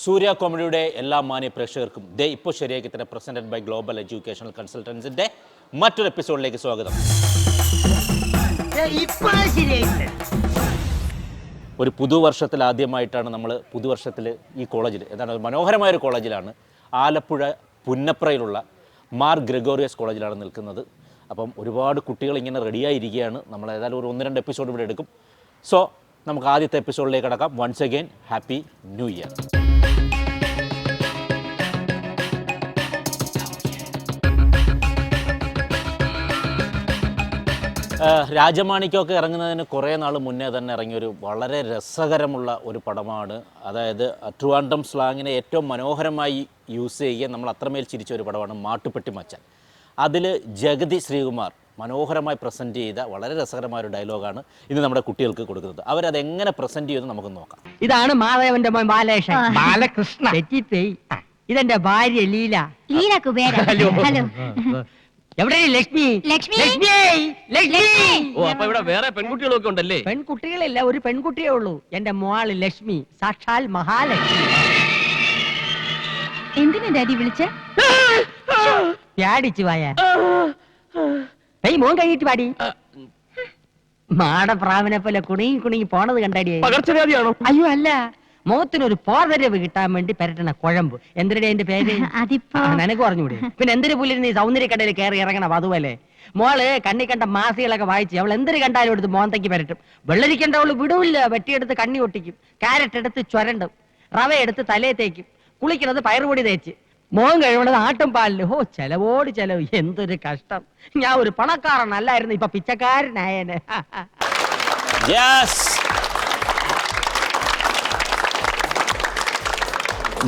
സൂര്യ കോമഡിയുടെ എല്ലാ മാന്യ പ്രേക്ഷകർക്കും ദേ ഇപ്പോൾ ശരിയാക്കി തന്നെ പ്രസന്റഡ് ബൈ ഗ്ലോബൽ എഡ്യൂക്കേഷണൽ കൺസൾട്ടൻസിന്റെ മറ്റൊരു എപ്പിസോഡിലേക്ക് സ്വാഗതം. ഒരു പുതുവർഷത്തിൽ ആദ്യമായിട്ടാണ് നമ്മൾ പുതുവർഷത്തിൽ ഈ കോളേജിൽ എന്താണ് മനോഹരമായൊരു കോളേജിലാണ്, ആലപ്പുഴ പുന്നപ്രയിലുള്ള മാർ ഗ്രിഗോറിയസ് കോളേജിലാണ് നിൽക്കുന്നത്. അപ്പം ഒരുപാട് കുട്ടികൾ ഇങ്ങനെ റെഡിയായിരിക്കുകയാണ്. നമ്മൾ ഏതായാലും ഒരു 1-2 എപ്പിസോഡ് ഇവിടെ എടുക്കും. സോ നമുക്ക് ആദ്യത്തെ എപ്പിസോഡിലേക്ക് കടക്കാം. Once again happy new year. രാജമാണിക്കൊക്കെ ഇറങ്ങുന്നതിന് കുറേ നാൾ മുന്നേ തന്നെ ഇറങ്ങിയൊരു വളരെ രസകരമുള്ള ഒരു പടമാണ്. അതായത് ട്രിവാൻഡ്രം സ്ലാങ്ങിനെ ഏറ്റവും മനോഹരമായി യൂസ് ചെയ്യുകയും നമ്മൾ അത്രമേൽ ചിരിച്ച ഒരു പടമാണ് മാട്ടുപ്പെട്ടി മച്ചാൻ. അതിൽ ജഗതി ശ്രീകുമാർ മനോഹരമായി പ്രസൻറ്റ് ചെയ്ത വളരെ രസകരമായ ഒരു ഡയലോഗാണ് ഇന്ന് നമ്മുടെ കുട്ടികൾക്ക് കൊടുക്കുന്നത്. അവരതെങ്ങനെ പ്രസൻറ്റ് ചെയ്യുമെന്ന് നമുക്ക് നോക്കാം. ഇതാണ് മാധവന്റെ മോൻ ബാലകൃഷ്ണൻ. ബാലകൃഷ്ണ ഇതെന്റെ ഭാര്യ ലീല. ലീല കുബേര. ഹലോ. എവിടെ ലക്ഷ്മി? ലക്ഷ്മി. ലക്ഷ്മി. ലക്ഷ്മി. ഓ, അപ്പൊ ഇവിടെ വേറെ പെൺകുട്ടികളൊക്കെ ഉണ്ടല്ലേ? പെൺകുട്ടികളില്ല, ഒരു പെൺകുട്ടിയേ ഉള്ളൂ. എന്റെ മോള് ലക്ഷ്മി, സാക്ഷാൽ മഹാലക്ഷ്മി. എന്തിനാ ഡാഡി വിളിച്ച? പ്യാടിച്ചു വായ. മോൻ കഴിഞ്ഞിട്ട് പാടി. മാടപ്രാവിനെ പോലെ കുണുങ്ങി പോണത് കണ്ടടിയേ. പകർച്ചവ്യാധിയാണോ? അയ്യോ അല്ല, മുഖത്തിനൊരു പോതരവ് കിട്ടാൻ വേണ്ടി പെരട്ടണ കുഴമ്പ്. എന്തിനാ അതിന്റെ പേര്? നിനക്ക് പറഞ്ഞുകൂടെ? പിന്നെ എന്തിനു പുല്ലിന് നീ സൗന്ദര്യക്കടയിൽ കയറി ഇറങ്ങണം? അതുപോലെ മോള് കണ്ണി കണ്ട മാസികളൊക്കെ വായിച്ച് അവൾ എന്തിനു കണ്ടാലും എടുത്ത് മോന്തയ്ക്ക് പെരട്ടും. വെള്ളരിക്കണ്ട അവള് വിടൂല്ല. വെട്ടിയെടുത്ത് കണ്ണി ഒട്ടിക്കും, ക്യാരറ്റ് എടുത്ത് ചുരണ്ടും, റവ എടുത്ത് തലയെ തേക്കും, കുളിക്കുന്നത് പയറുപൊടി തേച്ച്, മോൻ കഴിവണത് ആട്ടും പാലില്. ഓ, ചെലവോട് ചെലവ്. എന്തൊരു കഷ്ടം. ഞാൻ ഒരു പണക്കാരനല്ലായിരുന്നു, ഇപ്പൊ പിച്ചക്കാരനായേനെ.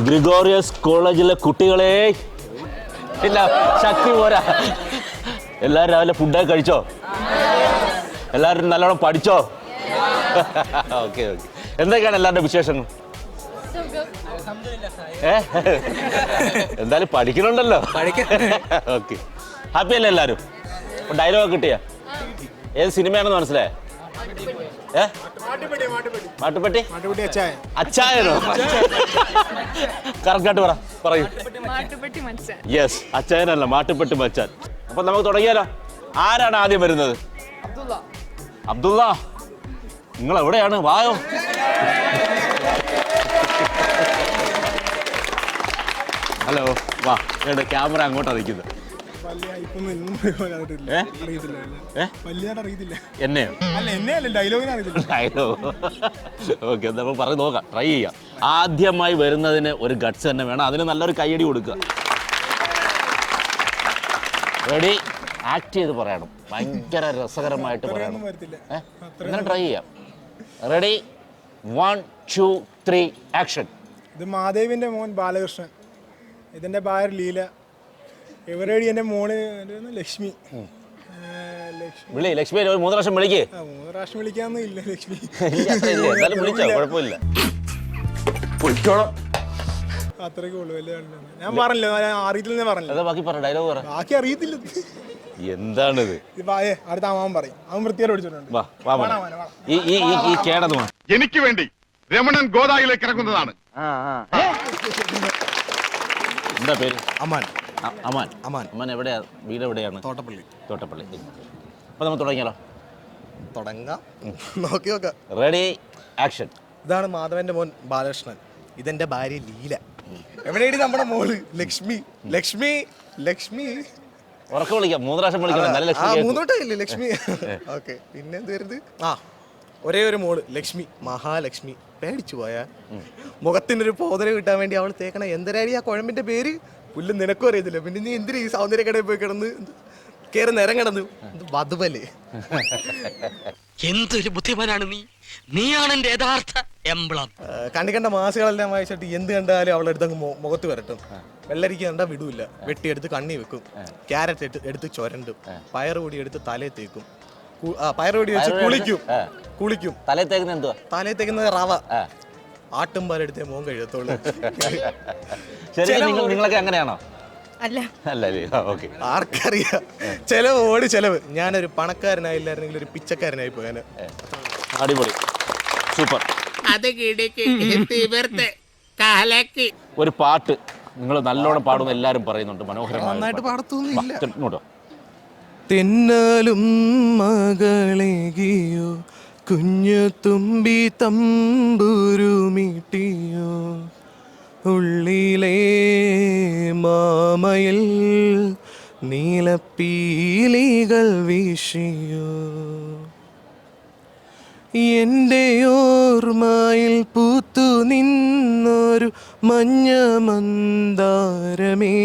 ഗ്രിഗോറിയസ് കോളേജിലെ കുട്ടികളെ, ഇല്ല ശക്തി പോരാ. എല്ലാവരും രാവിലെ ഫുഡൊക്കെ കഴിച്ചോ? എല്ലാവരും നല്ലോണം പഠിച്ചോ? Okay okay. എന്തൊക്കെയാണ് എല്ലാവരുടെ വിശേഷങ്ങൾ? എന്തായാലും പഠിക്കണുണ്ടല്ലോ. ഓക്കെ, ഹാപ്പി അല്ലേ എല്ലാവരും? ഡയലോഗ് കിട്ടിയ ഏത് സിനിമയാണെന്ന് മനസ്സിലായേ? മാട്ടുപ്പെട്ടി അച്ചായനോ? കറക്റ്റായിട്ട് പറയൂ. യെസ്, അച്ചായനല്ല, മാട്ടുപ്പെട്ടി മച്ചാൻ. അപ്പൊ നമുക്ക് തുടങ്ങിയാലോ? ആരാണ് ആദ്യം വരുന്നത്? അബ്ദുള്ള, നിങ്ങൾ എവിടെയാണ്? വായോ. ഹലോ, വാ. ക്യാമറ അങ്ങോട്ടാ നിൽക്കുന്നത്. എന്നെയോ? ഡയലോഗ്. ഓക്കെ, എന്താ പറഞ്ഞു നോക്കാം, ട്രൈ ചെയ്യാം. ആദ്യമായി വരുന്നതിന് ഒരു ഗട്ട്സ് തന്നെ വേണം. അതിന് നല്ലൊരു കൈയടി കൊടുക്കുക. റെഡി? ആക്ട് ചെയ്ത് പറയണം, ഭയങ്കര രസകരമായിട്ട് പറയണം. അങ്ങനെ ട്രൈ ചെയ്യാം. റെഡി? 1 2 3 ആക്ഷൻ. ഇത് മാധവിന്റെ മോൻ ബാലകൃഷ്ണൻ, ഇതിന്റെ ഭാര്യ ലീല, ഇവരേടി എന്റെ മോള് ലക്ഷ്മി. വിളി ലക്ഷ്മി. 3 പ്രാവശ്യം വിളിക്കേ. 3 പ്രാവശ്യം വിളിക്കാന്നും ഇല്ല ലക്ഷ്മി. എന്തായാലും വിളിച്ചോ, കുഴപ്പമില്ല. അത്രയ്ക്ക് ഉള്ളു. വലിയ ഞാൻ പറഞ്ഞല്ലോ, അറിയത്തില്ല പറഞ്ഞില്ല. ബാക്കി പറ, ഡയലോഗ് പറ. ബാക്കി അറിയത്തില്ല. എന്താണിത്? അടുത്ത അമ്മാവൻ പറയും. അവൻ വൃത്തിയോട് ഓടിച്ചിട്ടുണ്ട്. എനിക്ക് വേണ്ടി രമണൻ ഗോദായിലേക്ക് ഇറങ്ങുന്നതാണ്. എന്താ പേര്? അമാൻ. അമാൻ. അമാൻ എവിടെയാ? വീട് എവിടെയാണ്? തോട്ടപ്പള്ളി. അപ്പൊ നമുക്ക് തുടങ്ങിയാലോ? തുടങ്ങാം, നോക്കി നോക്കാം. Ready action. ഇതാണ് മാധവന്റെ മോൻ ബാലകൃഷ്ണൻ, ഇതെന്റെ ഭാര്യ ലീല. എവിടെയാണ് നമ്മുടെ മോള് ലക്ഷ്മി? ലക്ഷ്മി. ലക്ഷ്മി. ഉറക്കെ വിളിക്കാം, 3 പ്രാവശ്യം വിളിക്കണം. മൂന്നോട്ടല്ലേ ലക്ഷ്മി? ഓക്കെ. പിന്നെ എന്ത് വരുന്നത്? ഒരേ ഒരു മോള് ലക്ഷ്മി, മഹാലക്ഷ്മി. പേടിച്ചു പോയാ? മുഖത്തിനൊരു പോതന കിട്ടാൻ വേണ്ടി അവൾ തേക്കണ എന്തരാടി ആ കുഴമ്പിന്റെ പേര്? പുല്ല് നിനക്കും അറിയത്തില്ല. പിന്നെ നീ എന്തിനാ ഈ സൗന്ദര്യക്കടയിൽ പോയി കിടന്ന് കയറി നിരം കിടന്നു? വധുവല്ലേ? എന്തൊരു ബുദ്ധിമാനാണ് നീ. നീയാണ് എന്റെ യഥാർത്ഥ എംബ്ലം. കണ്ട മാസുകളെല്ലാം വായിച്ചിട്ട് എന്ത് കണ്ടാലും അവളുടെ അടുത്ത് മുഖത്ത് വരട്ടും. വെള്ളരിക്ക കണ്ടാൽ വിടൂല്ല, വെട്ടിയെടുത്ത് കണ്ണി വെക്കും, ക്യാരറ്റ് എടുത്ത് ചുരണ്ടും, പയറുപൊടി എടുത്ത് തലയിൽ തേക്കും, പയറുപൊടി വെച്ച് കുളിക്കും. തലയിൽ തേക്കുന്നത് എന്തുവാ? തലയിൽ തേക്കുന്നത് റവ. ആട്ടുംപാലെടുത്തേ മോൻ കഴിയത്തുള്ളൂ. നിങ്ങളൊക്കെ അങ്ങനെയാണോ? ആർക്കറിയാം. ചെലവ് ചെലവ്. ഞാനൊരു പണക്കാരനായില്ലായിരുന്നെങ്കിൽ ഒരു പിച്ചക്കാരനായി പോയാന്. അടിപൊളി, സൂപ്പർ. അത് കിടക്ക് തീവർത്ത് ഒരു പാട്ട് നിങ്ങൾ നല്ലോണം പാടുമെന്ന് എല്ലാവരും പറയുന്നുണ്ട്. മനോഹരമായ നന്നായിട്ട് പാടത്തൊന്നുമില്ല. ഇങ്ങോട്ടോ. തെന്നാലും മകളേകിയോ കുഞ്ഞു തുമ്പി തമ്പുരുമിട്ടിയോ ഉള്ളിലെ മാമയിൽ നീലപ്പീലികൾ വീശിയോ എൻ്റെ ഓർമ്മയിൽ പൂത്തു നിന്നൊരു മഞ്ഞ മന്ദാരമേ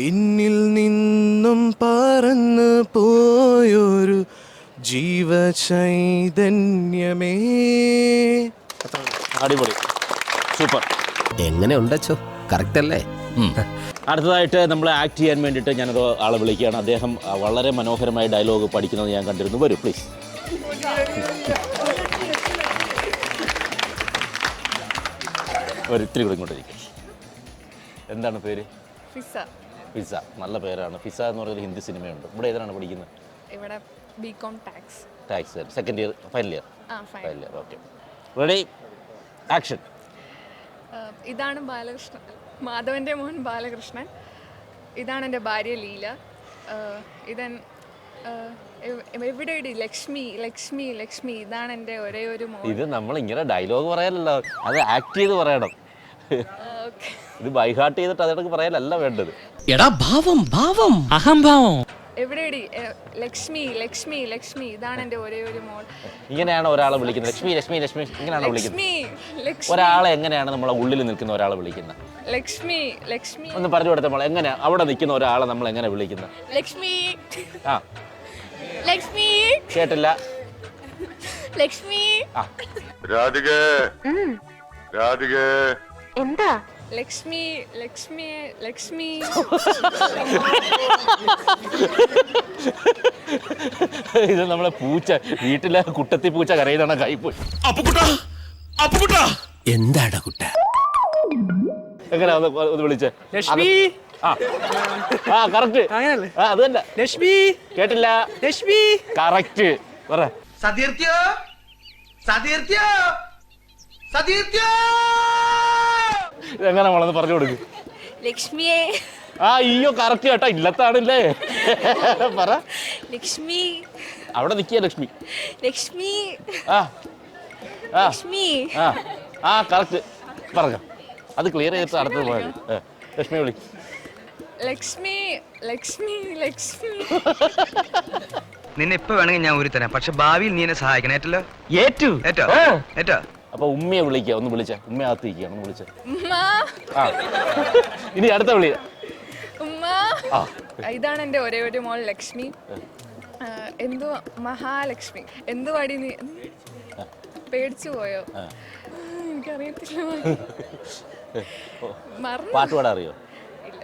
എന്നിൽ നിന്നും പറന്നു പോയൊരു ജീവചൈതന്യമേ. അടിപൊളി, സൂപ്പർ. എങ്ങനെ ഉണ്ടോ? കറക്റ്റ് അല്ലേ? അടുത്തതായിട്ട് നമ്മൾ ആക്ട് ചെയ്യാൻ വേണ്ടിയിട്ട് ഞാനൊരു ആളെ വിളിക്കുകയാണ്. അദ്ദേഹം വളരെ മനോഹരമായ ഡയലോഗ് പഠിക്കുന്നത് ഞാൻ കണ്ടിരുന്നു. വരൂ പ്ലീസ്. ഒരു ഇത്തിരി കൂടെ ഇങ്ങോട്ട് ഇരിക്കും. എന്താണ് പേര്? ഫിസ. നല്ല പേരാണ്. ഫിസ എന്ന് പറയുന്ന ഹിന്ദി സിനിമയുണ്ട്. ഇവിടെ ഏതാണ് പഠിക്കുന്നത്? ഇവിടെ BCom tax. Tax second year, final year. Okay, ready, action. ഇതാണ് ബാലകൃഷ്ണൻ, മാധവൻ്റെ മോൻ ബാലകൃഷ്ണൻ. ഇതാണ് എൻ്റെ ഭാര്യ ലീല. എവിടെ ലക്ഷ്മി ലക്ഷ്മി ലക്ഷ്മി. ഇതാണ് എൻ്റെ ഒരേ ഒരു മോൻ. ഇത് നമ്മൾ ഇങ്ങനെ ഡയലോഗ് പറയാനല്ലോ, അത് ആക്ട് ചെയ്ത് പറയണം. ഇത് ബൈഹാർട്ട് ചെയ്തിട്ട് അതിനൊക്കെ പറയാനല്ല വേണ്ടത്. എടാ ഭാവം ഭാവം അഹംഭാവം. എവിടെ ലക്ഷ്മി ലക്ഷ്മി ലക്ഷ്മി. ഇതാണ് എൻ്റെ ഒരേ ഒരു മോൾ. ഇങ്ങനെയാണ് ഒരാളെ വിളിക്കുന്നത്? ലക്ഷ്മി ലക്ഷ്മി ലക്ഷ്മി ഇങ്ങനെയാണ് വിളിക്കുന്നത്? ലക്ഷ്മി. ഒരാളെ എങ്ങനെയാണ് നമ്മളെ ഉള്ളിൽ നിൽക്കുന്ന ഒരാളെ വിളിക്കുന്നത്? ലക്ഷ്മി ലക്ഷ്മി. ഒന്ന് പറഞ്ഞു കൊടുത്ത നമ്മൾ എങ്ങനെ അവിടെ നിൽക്കുന്ന ഒരാളെ നമ്മൾ എങ്ങനെ വിളിക്കുന്നത്? ലക്ഷ്മി. ആ, ലക്ഷ്മി. കേട്ടില്ല. ലക്ഷ്മി. ആ, രാധികേ രാധികേ എന്താ? ലക്ഷ്മി ലക്ഷ്മി ലക്ഷ്മി. ഇത് നമ്മളെ പൂച്ച, വീട്ടിലെ കുട്ടത്തി പൂച്ച കരയുന്ന കൈപ്പോയി. എന്താടാ കുട്ട? എങ്ങനെ ഒന്ന് വിളിച്ചേ? ലക്ഷ്മി. ആ, കറക്റ്റ്. അത് തന്നെ. ലക്ഷ്മി. കേട്ടില്ല. ലക്ഷ്മി. കറക്റ്റ് പറ. സതീർത്യോ സതീർത്യോ സതീർത്യോ. എങ്ങനെ നമ്മളൊന്ന് പറഞ്ഞു കൊടുക്കും? ലക്ഷ്മിയെ. അയ്യോ കറക്റ്റ് കേട്ടോ, ഇല്ലത്താണല്ലേ. പറ. ലക്ഷ്മി. അവിടെ നിൽക്കിയ ലക്ഷ്മി. ലക്ഷ്മി. ആ ആ ലക്ഷ്മി. ആ കറക്റ്റ് പറഞ്ഞ. അത് ക്ലിയർ ചെയ്തിട്ട് അടുത്തത് പോയത്. ലക്ഷ്മി വിളി. ലക്ഷ്മി ലക്ഷ്മി ലക്ഷ്മി. നിന്നെ ഇപ്പൊ വേണമെങ്കിൽ ഞാൻ ഊരി തരാം, പക്ഷെ ഭാവിയിൽ നീ എന്നെ സഹായിക്കണം. ഏറ്റല്ലോ? ഏറ്റു. ഏറ്റോ? ഏറ്റോ? അപ്പൊ ഉമ്മയെ വിളിക്കുക, ഒന്ന് വിളിച്ച. ഉമ്മ അകത്ത് ഇരിക്കുകയാണ്, ഒന്ന് വിളിച്ച. ഉമ്മ. ആ, ഇനി അടുത്ത വിളി. ഉമ്മ. ഇതാണ് എൻ്റെ ഒരേ ഒരു മോൾ ലക്ഷ്മി. എന്തു മഹാലക്ഷ്മി. എന്തു പാടി നീ? പേടിച്ചു പോയോ? എനിക്കറിയത്തില്ല. പാട്ട് പാടാൻ അറിയോ? ഇല്ല.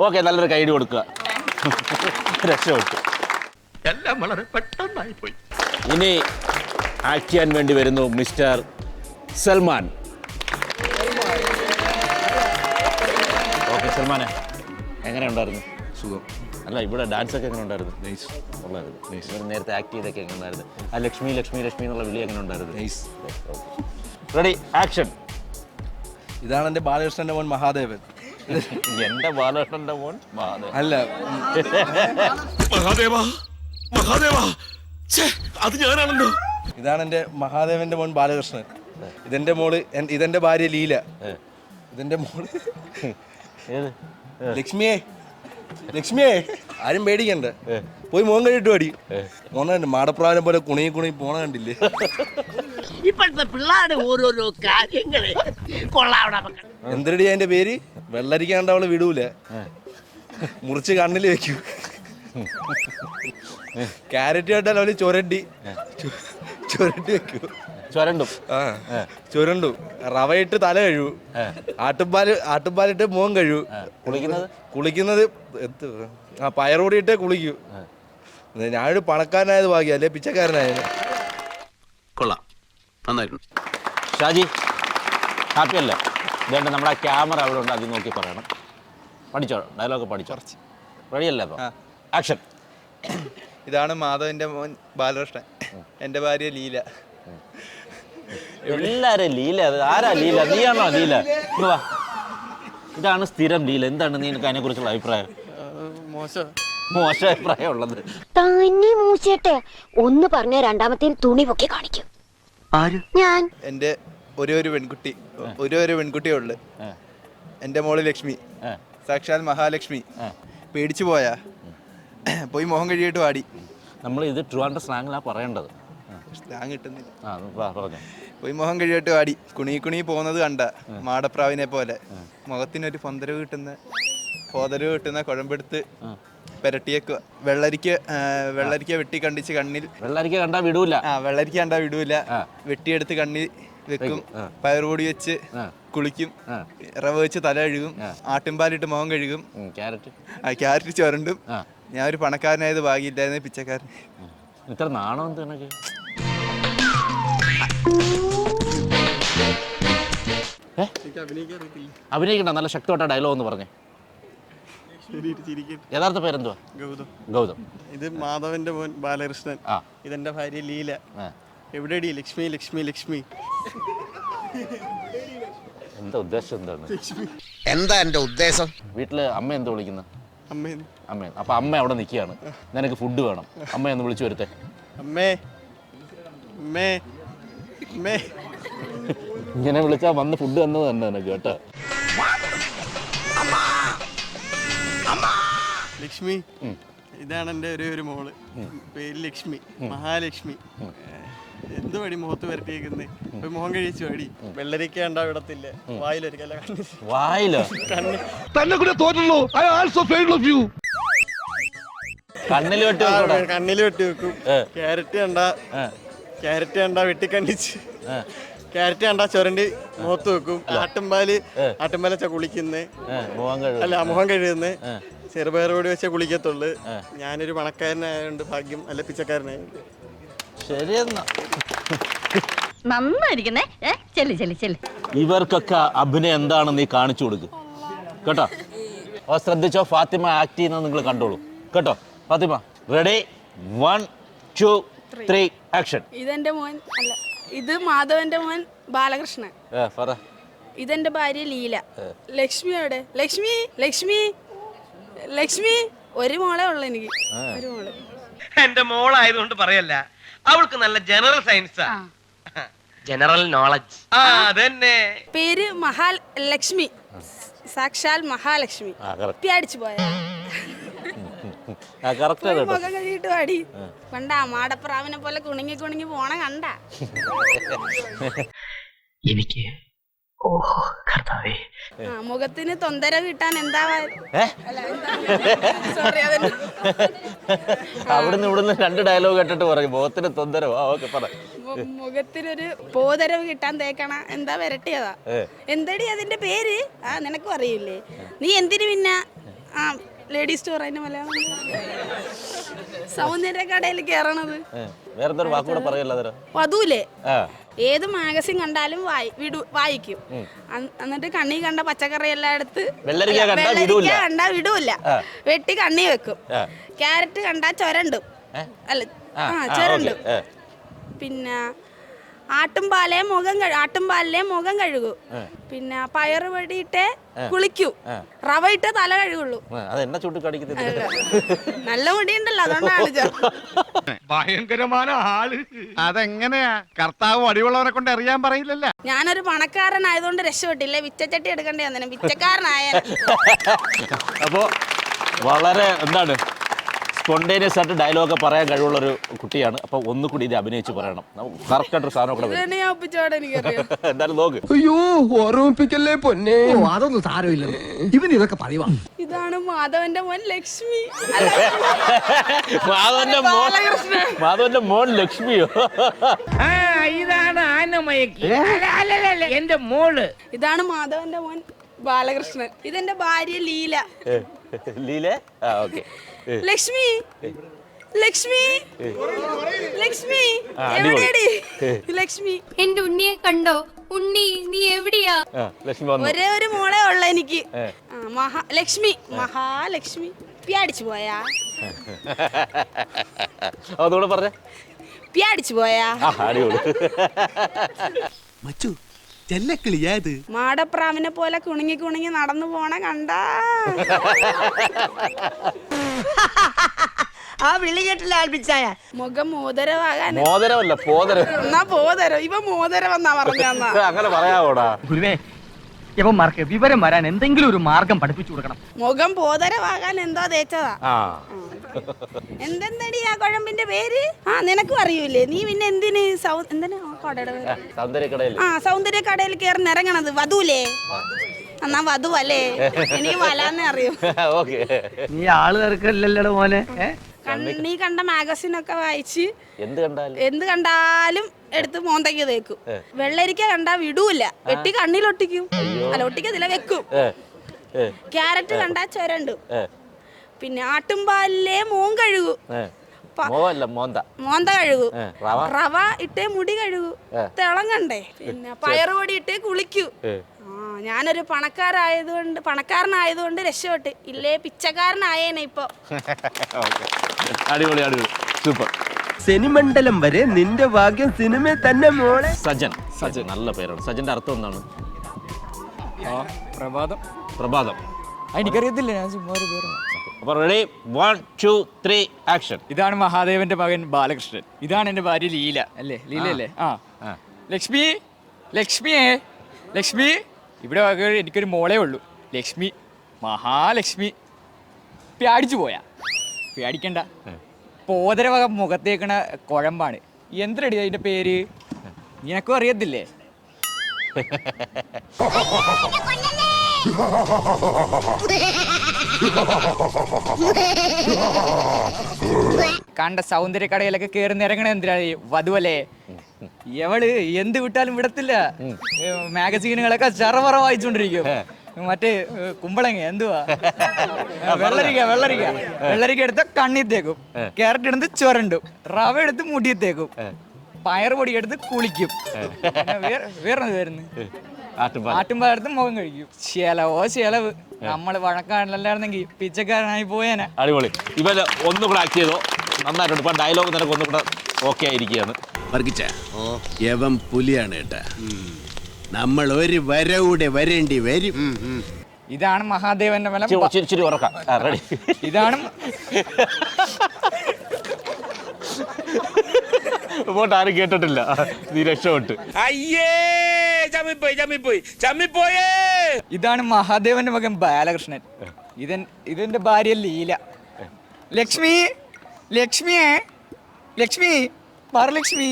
ഓക്കെ, നല്ലൊരു കൈഡി കൊടുക്കുക. രക്ഷപ്പെട്ടു. എല്ലാം വളരെ പെട്ടെന്നായി പോയി. ഇനി ആക്ട് ചെയ്യാൻ വേണ്ടി വരുന്നു മിസ്റ്റർ സൽമാൻ. ഓക്കെ സൽമാനെ, എങ്ങനെ ഉണ്ടായിരുന്നു? സുഖം. അല്ല, ഇവിടെ ഡാൻസ് ഒക്കെ എങ്ങനെ ഉണ്ടായിരുന്നു? ഉള്ളായിരുന്നു. നേരത്തെ ആക്ട് ചെയ്തൊക്കെ എങ്ങനെ ഉണ്ടായിരുന്നു? ആ ലക്ഷ്മി ലക്ഷ്മി ലക്ഷ്മി എന്നുള്ള വിളി എങ്ങനെ ഉണ്ടായിരുന്നു? Ready, action. ഇതാണ് എൻ്റെ ബാലകൃഷ്ണന്റെ മോൻ മഹാദേവൻ. എന്റെ ബാലകൃഷ്ണന്റെ മോൻ മഹാദേവൻ അല്ല, മഹാദേവ അത് ഞാനാണല്ലോ. ഇതാണ് എൻ്റെ മഹാദേവന്റെ മോൻ ബാലകൃഷ്ണൻ. ഇതെന്റെ മോള്, ഇതെന്റെ ഭാര്യ ലീല. ഇതെന്റെ മോള് ഏത്? ലക്ഷ്മിയെ. ലക്ഷ്മിയെ, ആരും പേടിക്കണ്ട, പോയി മോൻ കഴിയിട്ട് പാടി. മോനെ മാടപ്രാവനെ പോലെ കുണി കുണി പോണ കണ്ടില്ലേ? ഇപ്പോഴത്തെ പിള്ളേരുടെ ഓരോരോ കാര്യങ്ങളെ കൊള്ളാവിടെ. എന്തരടി അതിന്റെ പേര്? വെള്ളരിക്കാണ്ട് അവള് വിടൂല, മുറിച്ച് കണ്ണില് വെക്കൂ. ക്യാരറ്റ് കേട്ടാൽ അവര് ചുരണ്ടി വെക്കൂ. ചുരണ്ടും. ചുരണ്ടു. റവയിട്ട് തല കഴിവൂ. ആട്ടുപാലിട്ട് മോൻ കഴിവൂ. കുളിക്കുന്നത് പയറുപൊടിയിട്ടേ കുളിക്കൂ. ഞാനൊരു പണക്കാരനായത് ഭാഗ്യം, അല്ലെ പിച്ചക്കാരനായത്. കൊള്ളാം, നന്നായിരുന്നു. ഷാജി ഹാപ്പി അല്ലേ? ഇതേണ്ട നമ്മുടെ ആ ക്യാമറ അവിടെ ഉണ്ട്, അത് നോക്കി പറയണം. പഠിച്ചോ, ഡയലോഗ് പഠിച്ചോ. റെഡി അല്ലേ? അപ്പോൾ ആക്ഷൻ. ഇതാണ് മാധവന്റെ മോൻ ബാലകൃഷ്ണൻ, എൻ്റെ ഭാര്യ ലീല. എല്ലാരും ലീല. അത് ആരാ ലീല? നീയാണോ ലീല? ഇങ്ങ് വാ. ഇതാണ് സ്ഥിരം ലീല. എന്താണ് നിനക്ക് അതിനെ കുറിച്ചുള്ള അഭിപ്രായം? മോശം അഭിപ്രായം ഉള്ളത്. തന്നെ മൂച്ചേട്ടെ ഒന്ന് പറഞ്ഞ രണ്ടാമത്തെ തുണി പൊക്കി കാണിക്കും. ഞാൻ എൻ്റെ ഒരു പെൺകുട്ടിയേ ഉള്ളു. എൻ്റെ മോള് ലക്ഷ്മി, സാക്ഷാൽ മഹാലക്ഷ്മി. പേടിച്ചു പോയാ പോയി മോഹം കഴിയിട്ട് പാടി. നമ്മൾ ഇത് ട്രിവാൻഡ്രം സ്ലാങ്ങിലാണ് പറയേണ്ടത്. സ്ലാങ് കിട്ടുന്നില്ല. പറഞ്ഞു. പോയി മോഹം കഴിയിട്ട് പാടി. കുണി പോകുന്നത് കണ്ട മാടപ്രാവിനെ പോലെ മുഖത്തിനൊരു പൊന്തരവ് കിട്ടുന്ന കുഴമ്പെടുത്ത് പെരട്ടിയേക്കുക. വെള്ളരിക്ക വെട്ടി കണ്ടിച്ച് കണ്ണിൽ വെള്ളരിക്ക കണ്ടാ വിടൂല. വെള്ളരിക്ക കണ്ടാ വിടൂല. വെട്ടിയെടുത്ത് കണ്ണിൽ വെക്കും. പയറുപൊടി വെച്ച് കുളിക്കും. റവ വെച്ച് തല കഴുകും. ആട്ടിൻപാലിട്ട് മുഖം കഴുകും. ക്യാരറ്റ് ചുരണ്ടും. ഞാൻ ഒരു പണക്കാരനായത് ഭാഗ്യമില്ലായിരുന്നു, പിച്ചക്കാരൻ. ഇത്ര നാണോ എന്ത് കണക്ക്? അഭിനയിക്കണ്ട. നല്ല ശക്തമായിട്ട ഡയലോഗ് എന്ന് പറഞ്ഞേ. യഥാർത്ഥ പേരെന്തുവാ? ഗൗതം. ഇത് മാധവന്റെ മോൻ ബാലകൃഷ്ണൻ. ഇതെന്റെ ഭാര്യ ലീല. എവിടെയടി ലക്ഷ്മി ലക്ഷ്മി ലക്ഷ്മി? എന്താ ഉദ്ദേശം? എന്താ എന്റെ ഉദ്ദേശം? വീട്ടില് അമ്മ എന്താ വിളിക്കുന്നത്? അമ്മ. അപ്പൊ അമ്മ അവിടെ നിൽക്കുകയാണ്. നിനക്ക് ഫുഡ് വേണം. അമ്മയൊന്ന് വിളിച്ചു വരുത്തേ. അമ്മേ അമ്മേ അമ്മേ. ഇങ്ങനെ വിളിച്ചാ വന്ന് ഫുഡ് തന്നത് തന്നെ നിനക്ക് കേട്ടോ. ലക്ഷ്മി, ഇതാണ് എൻ്റെ ഒരു മോള്. പേര് ലക്ഷ്മി, മഹാലക്ഷ്മി. എന്ത് വടി മുഖത്ത് വരട്ടിയേക്കുന്നേ? ഒരു മുഖം കഴിച്ചു വടി. വെള്ളരിക്ക കണ്ടാ വിടത്തില്ല. വായിലൊരിക്കല വായിലോ? കണ്ണിൽ വെട്ടി വെക്കും. ക്യാരറ്റ് കണ്ടാ വെട്ടിക്കണ്ടിച്ച്. ക്യാരറ്റ് കണ്ടാ ചുരണ്ടി മുഖത്ത് വെക്കും. ആട്ടുംപാല കുളിക്കുന്നേ. അല്ല, മുഖം കഴുകുന്നേ. ചെറുപയറോട് വെച്ച കുളിക്കത്തുള്ളു. ഞാനൊരു പണക്കാരനായതുകൊണ്ട് ഭാഗ്യം, അല്ല പിച്ചക്കാരനായതുകൊണ്ട്. ശരിയെന്നാ. നന്നായിരിക്കുന്നേ. ഇവർക്കൊക്കെ അഭിനയം എന്താണെന്ന് നീ കാണിച്ചു കൊടുക്ക് കേട്ടോ. ശ്രദ്ധിച്ചോ. ഫാത്തിമ ആക്ട് ചെയ്യുന്നത് നിങ്ങൾ കണ്ടോളൂ കേട്ടോ. ഫാത്തിമ, റെഡി? 1 2 3 ആക്ഷൻ. ഇതെന്റെ മോൻ അല്ല, ഇത് മാധവന്റെ മോൻ ബാലകൃഷ്ണൻ. ഇതെന്റെ ഭാര്യ ലീല. ലക്ഷ്മി എവിടെ? ലക്ഷ്മി ലക്ഷ്മി ലക്ഷ്മി. ഒരു മോളെ ഉള്ളു എനിക്ക്. ഒരു മോള്. എന്റെ മോളായതുകൊണ്ട് പറയല്ല, അവൾക്ക് നല്ല ജനറൽ സയൻസാ. General knowledge. അതന്നെ. പേര് മഹാലക്ഷ്മി, സാക്ഷാൽ മഹാലക്ഷ്മി. അടിച്ചു പോയാ മുഖം കഴിയിട്ട് പാടി. കണ്ടാ മാടപ്രാവിനെ പോലെ കുണുങ്ങി പോണ കണ്ട. എനിക്ക് മുഖത്തിന് തൊന്തര കിട്ടാൻ എന്താ? അവിടുന്ന് ഇവിടുന്ന് 2 ഡയലോഗ് കേട്ടിട്ട് പറയും മുഖത്തിന് തൊന്തരവ്. മുഖത്തിനൊരു പോതരവ് കിട്ടാൻ തേക്കണ എന്താ വരട്ടിയതാ? എന്തടി അതിന്റെ പേര്? നിനക്കും അറിയില്ലേ? നീ എന്തിനു പിന്നെ ലേഡീസ് സ്റ്റോർ അതിന്റെ മലയാളം സൗന്ദര്യ കടയിൽ കയറണത്? വേറെന്തൊരു വാക്കുകൂടെ പറയല്ലോ. വധൂലേ? ഏത് മാഗസിൻ കണ്ടാലും വായിക്കും. എന്നിട്ട് കണ്ണി കണ്ട പച്ചക്കറി എല്ലാം എടുത്ത് വെള്ളരിക്ക കണ്ടാ വിടൂല. വെട്ടി കണ്ണി വെക്കും. ക്യാരറ്റ് കണ്ടാ ചുരണ്ടും. അല്ല, ചുരണ്ടും. പിന്നെ ആട്ടുംപാലിലെ മുഖം കഴുകൂ. പിന്നെ പയറ് വടിയിട്ട് കുളിക്കൂ. റവ ഇട്ട് തല കഴുകുള്ളൂ. നല്ല മുടിയുണ്ടല്ലോ, അതുകൊണ്ടാണ്. ഭയങ്കരമായ ആള്. അതെങ്ങനെയാ? കർത്താവ് അടിയുള്ളവരെ കൊണ്ട് അറിയാൻ പറയില്ലല്ലോ. ഞാനൊരു പണക്കാരനായതുകൊണ്ട് രക്ഷപ്പെട്ടില്ലേ. വിച്ചച്ചട്ടി എടുക്കേണ്ടി വന്നേ. വിച്ചക്കാരനായ അപ്പോ വളരെ എന്താണ് സ്പോണ്ടേനിയസ് ആയിട്ട് ഡയലോഗ് പറയാൻ കഴിവുള്ളൊരു കുട്ടിയാണ്. അപ്പൊ ഒന്നുകൂടി ഇത് അഭിനയിച്ച് പറയണം. കറക്റ്റായിട്ടൊരു സാധനം കൂടെ എന്തായാലും നോക്ക്. അയ്യോ, ഓർമ്മിപ്പിക്കല്ലേ പൊന്നെ. അതൊന്നും സാരമില്ല, ഇവൻ ഇതൊക്കെ പറയുവാ. ഇതാണ് മാധവന്റെ മോൻ ലക്ഷ്മി. മാധവന്റെ മോൻ ലക്ഷ്മിയോ? ഇതാണ് എന്റെ മോള്. ഇതാണ് മാധവന്റെ മോൻ ബാലകൃഷ്ണൻ. ഇതെന്റെ ഭാര്യ ലീല. ലീല. ഓക്കെ. ലക്ഷ്മി ലക്ഷ്മി ലക്ഷ്മി എവിടെയാടി? ലക്ഷ്മി. എന്റെ ഉണ്ണിയെ കണ്ടോ? ഉണ്ണി, നീ എവിടെയാ? ഒരേ ഒരു മോളെ ഉള്ള എനിക്ക്. ലക്ഷ്മി, മഹാലക്ഷ്മി. അടിച്ചു പോയാ? അതുകൂടെ പറഞ്ഞ പ്യാടിച്ചു പോയാ അടിപൊളി. മച്ചു ചെല്ലക്കിളിയാ ഇത്. മാടപ്രാവിനെ പോലെ കുണുങ്ങി കുണുങ്ങി നടന്നു പോണ കണ്ടാ ആ വിളി കേട്ടില്ല ആൽപ്പിച്ചായ. മുഖം മോദരവാകാൻ മോതിരമല്ല പോതരം. എന്നാ പോതരം ഇവ മോദരം എന്നാ പറഞ്ഞാ അങ്ങനെ പറയാവോടാ? ഗുരുവേ യവന്മാർക്ക് വിവരം വരാൻ എന്തെങ്കിലും ഒരു മാർഗം പഠിപ്പിച്ചു കൊടുക്കണം. മുഖം പോതരവാകാൻ എന്തോ തേച്ചതാ. ആ എന്തെന്തടി ആ കുഴമ്പിന്റെ പേര്? ആ നിനക്കും അറിയൂലേ? നീ പിന്നെ എന്തിന് എന്തിനാ കടയുടെ പേര്? സൗന്ദര്യക്കടയിൽ. ആ സൗന്ദര്യ കടയിൽ കയറി ഇറങ്ങണത് വധുല്ലേ? എന്നാ വധു അല്ലേ? എനിക്ക് വലാന്നേ അറിയൂ. ഓക്കെ. നീ ആള് തിരക്കല്ലല്ലോ മോനെ. നീ കണ്ട മാഗസിനൊക്കെ വായിച്ച് എന്ത് കണ്ടാലും എടുത്ത് മോന്തയ്ക്ക് തേക്കും. വെള്ളരിക്ക കണ്ടാ വിടൂല, വെട്ടി കണ്ണിലൊട്ടിക്കും. അല്ല ഒട്ടിക്കത്തില്ല, വെക്കും. ക്യാരറ്റ് കണ്ടാ ചുരണ്ടും. പിന്നെ ആട്ടുംപാലിലെ മോൻ കഴുകും. മോന്ത കഴുകൂ. റവ ഇട്ടേ മുടി കഴുകൂ. തിളങ്ങണ്ടേ? പിന്നെ പയറുപൊടി ഇട്ടേ കുളിക്കൂ. ഞാനൊരു പണക്കാരനായതുകൊണ്ട് രക്ഷപ്പെട്ട്, ഇല്ലേ പിച്ചക്കാരനായേനെ ഇപ്പൊ. അടിപൊളി അടിപൊളി സൂപ്പർ. സിനിമണ്ഡലം വരെ നിന്റെ ഭാഗ്യം സിനിമ തന്നെ മോളെ. സജൻ. നല്ല പേരാണ്. സജന്റെ അർത്ഥം എന്താണ്? പ്രഭാതം. പ്രഭാതം. എനിക്കറിയത്തില്ല, ഞാൻ ചുമ്മാ ഒരു പേര്. അപ്പൊ റെഡി 1 2 3 ആക്ഷൻ. ഇതാണ് മഹാദേവന്റെ മകൻ ബാലകൃഷ്ണൻ. ഇതാണ് എന്റെ ഭാര്യ ലീല. അല്ലേ? ലീലല്ലേ? ആ. ലക്ഷ്മി, ലക്ഷ്മിയേ, ലക്ഷ്മി. ഇവിടെ എനിക്കൊരു മോളേ ഉള്ളൂ, ലക്ഷ്മി, മഹാലക്ഷ്മി. പ്യാടിച്ചു പോയാ? പ്യാടിക്കണ്ട, പോതര വക മുഖത്തേക്കണ കുഴമ്പാണ്. എന്തരടി അതിന്റെ പേര്? നിനക്കും അറിയത്തില്ലേ? കണ്ട സൗന്ദര്യ കടയിലൊക്കെ കയറി ഇറങ്ങണ എന്തിനാ? വധുവല്ലേ? എവള് എന്ത് വിട്ടാലും വിടത്തില്ല. മാഗസീനുകളൊക്കെ ചറവറ വായിച്ചോണ്ടിരിക്കും. മറ്റേ കുമ്പളങ്ങ എന്തുവാ, വെള്ളരിക്ക എടുത്ത് കണ്ണിത്തേക്കും, ക്യാരറ്റ് എടുത്ത് ചുരണ്ടും, റവ എടുത്ത് മുടിയത്തേക്കും, പയറുപൊടി എടുത്ത് കുളിക്കും. വേറെ വരുന്നു ആട്ടുംപാലെടുത്ത് മുഖം കഴിക്കും. ചെലവ്. നമ്മള് വഴക്കാരനല്ലായിരുന്നെങ്കിൽ പിച്ചക്കാരനായി പോയേനെ. അടിപൊളി. ഇവര് ഒന്നുകൂടെ ആക്ട് ചെയ്തോ, നന്നായിട്ടുണ്ട്. ഇപ്പൊ ഡയലോഗ് നിനക്ക് ഒന്നുകൂടെ ഓക്കെ ആയിരിക്കുകയാണ്. യവൻ പുലിയാണ് കേട്ടാ. നമ്മൾ ഒരു വരവൂടെ വരേണ്ടി വരും. ഇതാണ് മഹാദേവന്റെ മല. ചിരി ഉറക്കാം. റെഡി. ഇതാണ് പോട്ട് ആരും കേട്ടിട്ടില്ല. നീ രക്ഷപ്പെട്ട്. ഇതാണ് മഹാദേവന്റെ മകൻ ബാലകൃഷ്ണൻ. ഇതെന്റെ ഭാര്യ ലീല. ലക്ഷ്മി, ലക്ഷ്മിയേ, ലക്ഷ്മി, പറലക്ഷ്മി.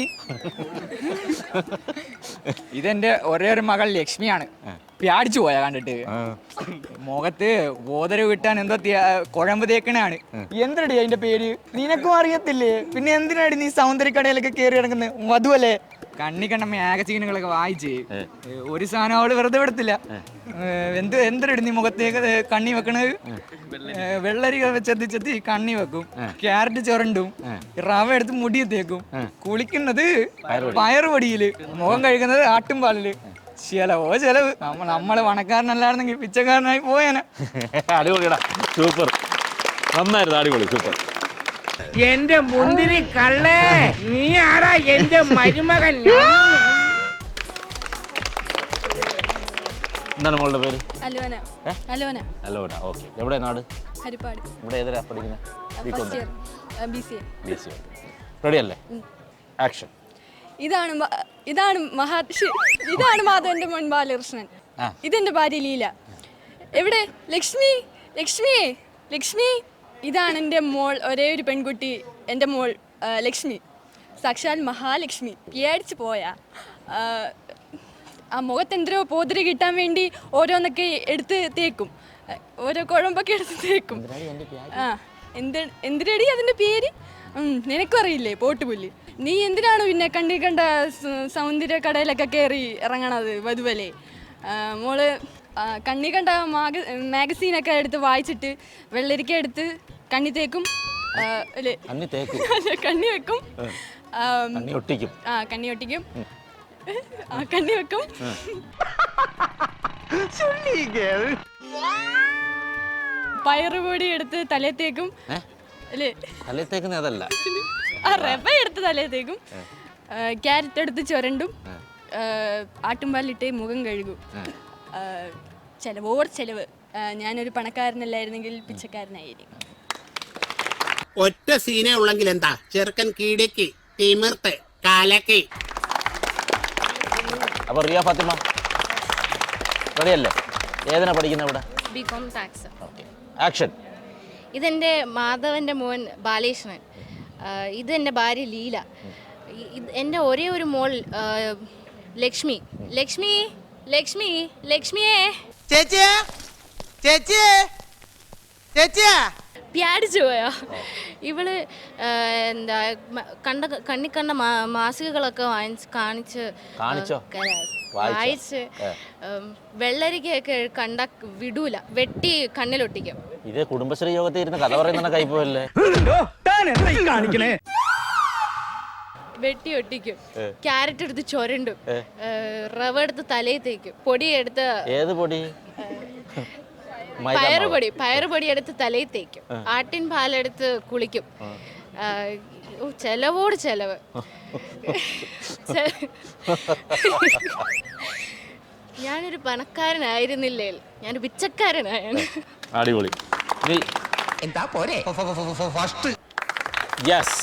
ഇതെന്റെ ഒരേ ഒരു മകൾ ലക്ഷ്മിയാണ്. പ്യാടിച്ചു പോയാ കണ്ടിട്ട്. മുഖത്ത് ബോധര വിട്ടാൻ എന്തോ കുഴമ്പ് തേക്കണാണ്. എന്തടി അതിന്റെ പേര്? നിനക്കും അറിയത്തില്ലേ? പിന്നെ എന്തിനാടി നീ സൗന്ദര്യക്കടയിലൊക്കെ കയറി ഇറങ്ങുന്നത്? വധുവല്ലേ? കണ്ണി കണ്ട മാഗസീനുകളൊക്കെ വായിച്ച് ഒരു സാധനം അവള് വെറുതെ വിടത്തില്ല. എന്തരടി നീ മുഖത്തേക്ക് കണ്ണി വെക്കണത്? വെള്ളരി ചെത്തി കണ്ണി വെക്കും, ക്യാരറ്റ് ചുരണ്ടും, റവ എടുത്ത് മുടിയത്തേക്കും, കുളിക്കുന്നത് പയറുപൊടിയില്, മുഖം കഴിക്കുന്നത് ആട്ടുംപാലില്. ചെലവ്. നമ്മള് പണക്കാരനല്ലായിരുന്നെങ്കിൽ പിച്ചക്കാരനായി പോയേനെ. അടിപൊളിയടാ, സൂപ്പർ, നന്നായിരുന്നു, അടിപൊളി, സൂപ്പർ. എന്റെ മുന്തിരി കള്ളേ, നീ ആരാ എന്റെ മരുമകൻ? എന്താണ് മോളുടെ പേര്? അലോന. ഓക്കെ. എവിടെ നാട്? ഹരിപ്പാട്. ഇവിടെ ഏതാ പഠിക്കുന്നത്? BCA. റെഡി അല്ലേ? ആക്ഷൻ. ഇതാണ് മാധവന്റെ മോൻ ബാലകൃഷ്ണൻ. ഇതെന്റെ ഭാര്യ ലീല. എവിടെ? ലക്ഷ്മി, ലക്ഷ്മി, ലക്ഷ്മി. ഇതാണ് എൻ്റെ മോൾ, ഒരേ ഒരു പെൺകുട്ടി, എൻ്റെ മോൾ ലക്ഷ്മി, സാക്ഷാൽ മഹാലക്ഷ്മി. പേടിച്ചു പോയാ? ആ മുഖത്തെന്തരോ പോതിരി കിട്ടാൻ വേണ്ടി ഓരോന്നൊക്കെ എടുത്ത് തേക്കും, ഓരോ കുഴമ്പൊക്കെ എടുത്ത് തേക്കും. ആ എന്തിനടി അതിൻ്റെ പേര്? നിനക്കും അറിയില്ലേ? പോട്ടുപുല്ല്. നീ എന്തിനാണ് പിന്നെ കണ്ണി കണ്ട സൗന്ദര്യ കടയിലൊക്കെ കയറി ഇറങ്ങണത്? വധുവല്ലേ? മോള് കണ്ണി കണ്ട മാഗസീനൊക്കെ എടുത്ത് വായിച്ചിട്ട് വെള്ളരിക്ക എടുത്ത് കണ്ണി തേക്കും, കണ്ണി വെക്കും, കണ്ണി ഒട്ടിക്കും, കണ്ണി വെക്കും, പയറുപൊടി എടുത്ത് തലത്തേക്കും. തലത്തേക്കുന്നതല്ല, റവ എടുത്ത് തലേ തേക്കും, ക്യാരറ്റ് എടുത്ത് ചുരണ്ടും, ആട്ടുംപാലിട്ട് മുഖം കഴുകും. ചെലവ്. ഞാനൊരു പണക്കാരനല്ലായിരുന്നെങ്കിൽ പിച്ചക്കാരനായിരിക്കും. ഒറ്റ സീനേ ഉള്ളെങ്കിൽ എന്താ, ചെറുക്കൻ കീടക്ക് തിമിർത്ത് കാലക്ക്. അപ്പോൾ റിയ ഫാത്തിമ റെഡിയല്ലേ? ഏതിനാ പഠിക്കുന്നത് ഇവിടെ? BCom tax. Okay, action. ഇതെൻ്റെ മാധവൻ്റെ മോൻ ബാലകൃഷ്ണൻ, ഇതെൻ്റെ ഭാര്യ ലീല, എൻ്റെ ഒരേ ഒരു മോൾ ലക്ഷ്മി. ലക്ഷ്മിയേ പ്യാടിച്ചു പോയോ? ഇവള് എന്താ കണ്ണി കണ്ട മാസികകളൊക്കെ വായിച്ച് വെള്ളരിക്കയൊക്കെ കണ്ട വിടൂല, വെട്ടി കണ്ണിലൊട്ടിക്കും. ഇത് കുടുംബശ്രീ യോഗത്തിൽ ഇരുന്ന് കഥ പറയുന്ന കൈപ്പോയല്ലേ? വെട്ടി ഒട്ടിക്കും, ക്യാരറ്റ് എടുത്ത് ചുരണ്ടും, റവ എടുത്ത് തലയിൽ തേക്കും, പൊടി എടുത്ത് ഏത് പൊടി? പയറുപൊടി എടുത്ത് തലയിൽ തേക്കും, ആട്ടിൻ പാലെടുത്ത് കുളിക്കും. ചെലവോട് ചെലവ്. ഞാനൊരു പണക്കാരനായിരുന്നില്ലേ, ഞാനൊരു പിച്ചക്കാരനായാണ്. അടിപൊളി. എന്താ പോരെ ഫസ്റ്റ്. യെസ്.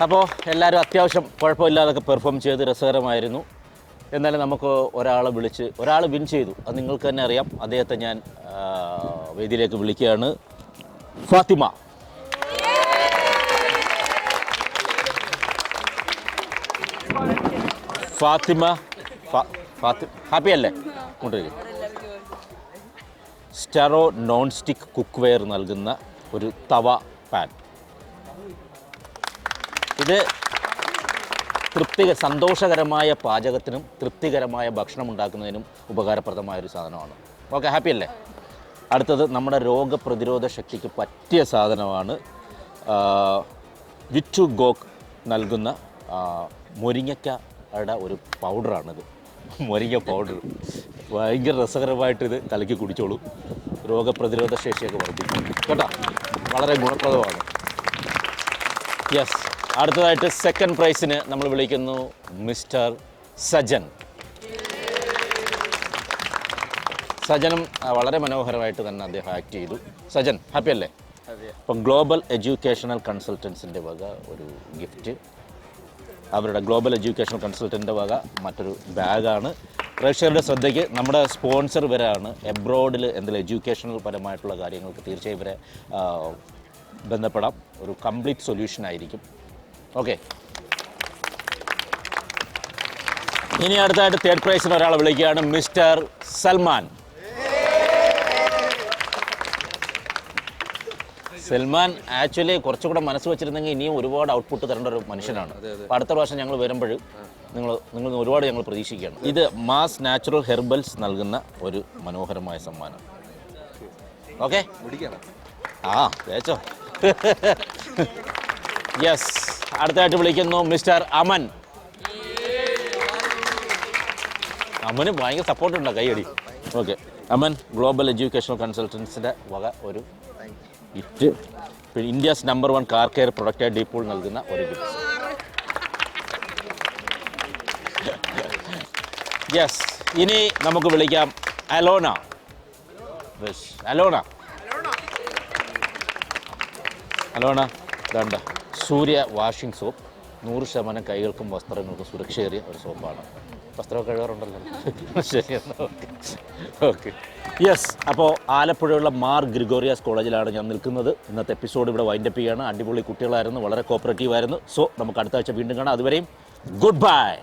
അപ്പോൾ എല്ലാവരും അത്യാവശ്യം കുഴപ്പമില്ലാതൊക്കെ പെർഫോം ചെയ്ത് രസകരമായിരുന്നു. എന്നാലും നമുക്ക് ഒരാൾ വിൻ ചെയ്തു, അത് നിങ്ങൾക്ക് തന്നെ അറിയാം. അദ്ദേഹത്തെ ഞാൻ വേദിയിലേക്ക് വിളിക്കുകയാണ്. ഫാത്തിമ. ഹാപ്പി അല്ലേ? കൊണ്ടുവരും. സ്റ്റെറോ നോൺ സ്റ്റിക്ക് കുക്ക് വെയർ നൽകുന്ന ഒരു തവ പാൻ. ഇത് സന്തോഷകരമായ പാചകത്തിനും തൃപ്തികരമായ ഭക്ഷണം ഉണ്ടാക്കുന്നതിനും ഉപകാരപ്രദമായൊരു സാധനമാണ്. ഓക്കെ, ഹാപ്പി അല്ലേ? അടുത്തത് നമ്മുടെ രോഗപ്രതിരോധ ശക്തിക്ക് പറ്റിയ സാധനമാണ്. വിറ്റു ഗോക്ക് നൽകുന്ന മുരിങ്ങയ്ക്കയുടെ ഒരു പൗഡറാണിത്. മുരിങ്ങ പൗഡർ ഭയങ്കര രസകരമായിട്ടിത് കലക്കി കുടിച്ചോളൂ. രോഗപ്രതിരോധ ശേഷിയൊക്കെ വർദ്ധിക്കും കേട്ടോ, വളരെ ഗുണപ്രദമാണ്. യെസ്. അടുത്തതായിട്ട് സെക്കൻഡ് പ്രൈസിന് നമ്മൾ വിളിക്കുന്നു മിസ്റ്റർ സജൻ. സജനും വളരെ മനോഹരമായിട്ട് തന്നെ അദ്ദേഹം ആക്ട് ചെയ്തു. സജൻ, ഹാപ്പി അല്ലേ? അപ്പം ഗ്ലോബൽ എഡ്യൂക്കേഷണൽ കൺസൾട്ടൻസിൻ്റെ വക ഒരു ഗിഫ്റ്റ്, അവരുടെ ഗ്ലോബൽ എഡ്യൂക്കേഷണൽ കൺസൾട്ടൻ്റെ വക മറ്റൊരു ബാഗാണ്. പ്രേക്ഷകരുടെ ശ്രദ്ധയ്ക്ക് നമ്മുടെ സ്പോൺസർ ഇവരാണ്. എബ്രോഡിൽ എന്തെങ്കിലും എഡ്യൂക്കേഷണൽ പരമായിട്ടുള്ള കാര്യങ്ങൾക്ക് തീർച്ചയായും ഇവരെ ബന്ധപ്പെടാം. ഒരു കംപ്ലീറ്റ് സൊല്യൂഷൻ ആയിരിക്കും. ഓക്കെ, ഇനി അടുത്തായിട്ട് തേർഡ് പ്രൈസിന് ഒരാളെ വിളിക്കുകയാണ്. മിസ്റ്റർ സൽമാൻ. സൽമാൻ ആക്ച്വലി കുറച്ചുകൂടെ മനസ്സ് വെച്ചിരുന്നെങ്കിൽ ഇനിയും ഒരുപാട് ഔട്ട്പുട്ട് തരേണ്ട ഒരു മനുഷ്യനാണ്. അപ്പോൾ അടുത്ത പ്രാവശ്യം ഞങ്ങൾ വരുമ്പോൾ നിങ്ങൾ ഒരുപാട് ഞങ്ങൾ പ്രതീക്ഷിക്കുകയാണ്. ഇത് മാസ് നാച്ചുറൽ ഹെർബൽസ് നൽകുന്ന ഒരു മനോഹരമായ സമ്മാനം. ഓക്കെ, തേച്ചോ. യെസ്. അടുത്തായിട്ട് വിളിക്കുന്നു മിസ്റ്റർ അമൻ. അമന് ഭയങ്കര സപ്പോർട്ടുണ്ട്, കൈയടി. ഓക്കെ, അമൻ ഗ്ലോബൽ എഡ്യൂക്കേഷണൽ കൺസൾട്ടൻസിൻ്റെ വക ഒരു ഗിഫ്റ്റ്. പിന്നെ India's number 1 car care product De Paul നൽകുന്ന ഒരു ഗിഫ്റ്റ്. യെസ്. ഇനി നമുക്ക് വിളിക്കാം അലോണ. അലോണ ദണ്ട സൂര്യ വാഷിംഗ് സോപ്പ് 100% കൈകൾക്കും വസ്ത്രങ്ങൾക്കും സുരക്ഷയേറിയ ഒരു സോപ്പാണ്. വസ്ത്രമൊക്കെ കഴുകാറുണ്ടല്ലോ? ശരി, ഓക്കെ. യെസ്. അപ്പോൾ ആലപ്പുഴയുള്ള മാർ ഗ്രിഗോറിയാസ് കോളേജിലാണ് ഞാൻ നിൽക്കുന്നത്. ഇന്നത്തെ എപ്പിസോഡ് ഇവിടെ വൈൻഡപ്പ് ചെയ്യുകയാണ്. അടിപൊളി കുട്ടികളായിരുന്നു, വളരെ കോപ്പറേറ്റീവ് ആയിരുന്നു. സോ നമുക്ക് അടുത്ത ആഴ്ച വീണ്ടും കാണാം. അതുവരെയും ഗുഡ് ബൈ.